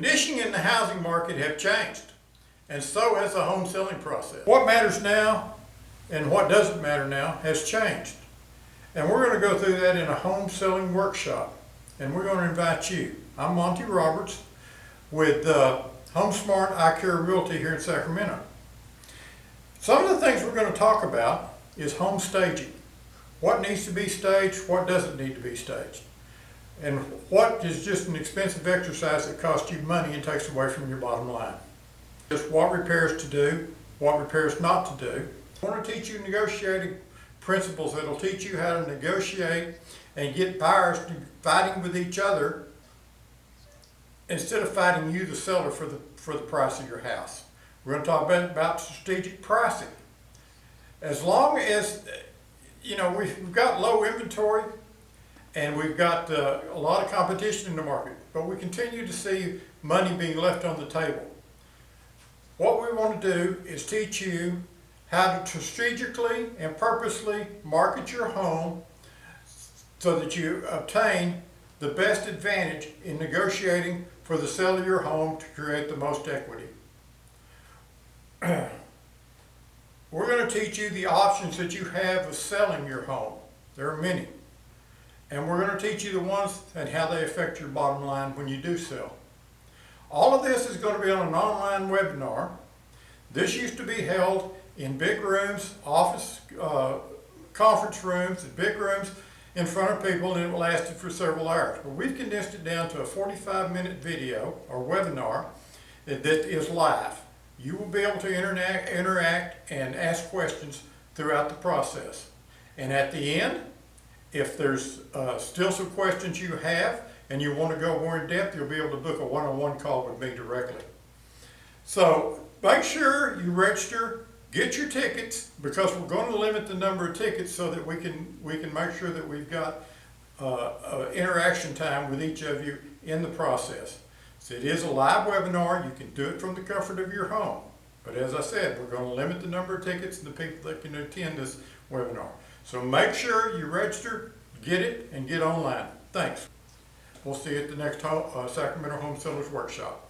Conditions in the housing market have changed, and so has the home selling process. What matters now and what doesn't matter now has changed. And we're going to go through that in a home selling workshop. And we're going to invite you. I'm Monty Roberts with HomeSmart iCare Realty here in Sacramento. Some of the things we're going to talk about is home staging. What needs to be staged, what doesn't need to be staged. And what is just an expensive exercise that costs you money and takes away from your bottom line. Just what repairs to do, what repairs not to do. I want to teach you negotiating principles that will teach you how to negotiate and get buyers to fighting with each other instead of fighting you, the seller, for the price of your house. We're going to talk about strategic pricing. As long as, we've got low inventory and we've got a lot of competition in the market, but we continue to see money being left on the table. What we want to do is teach you how to strategically and purposely market your home so that you obtain the best advantage in negotiating for the sale of your home to create the most equity. We're going to teach you the options that you have of selling your home. There are many. And we're going to teach you the ones and how they affect your bottom line when you do sell. All of this is going to be on an online webinar. This used to be held in big rooms, office, conference rooms, big rooms in front of people, and it lasted for several hours. But we've condensed it down to a 45-minute video or webinar that is live. You will be able to interact and ask questions throughout the process. And at the end, if there's still some questions you have and you want to go more in depth, you'll be able to book a one-on-one call with me directly. So make sure you register, get your tickets, because we're going to limit the number of tickets so that we can make sure that we've got interaction time with each of you in the process. So it is a live webinar. You can do it from the comfort of your home. But as I said, we're going to limit the number of tickets and the people that can attend this webinar. So make sure you register, get it, and get online. Thanks. We'll see you at the next Sacramento Home Sellers Workshop.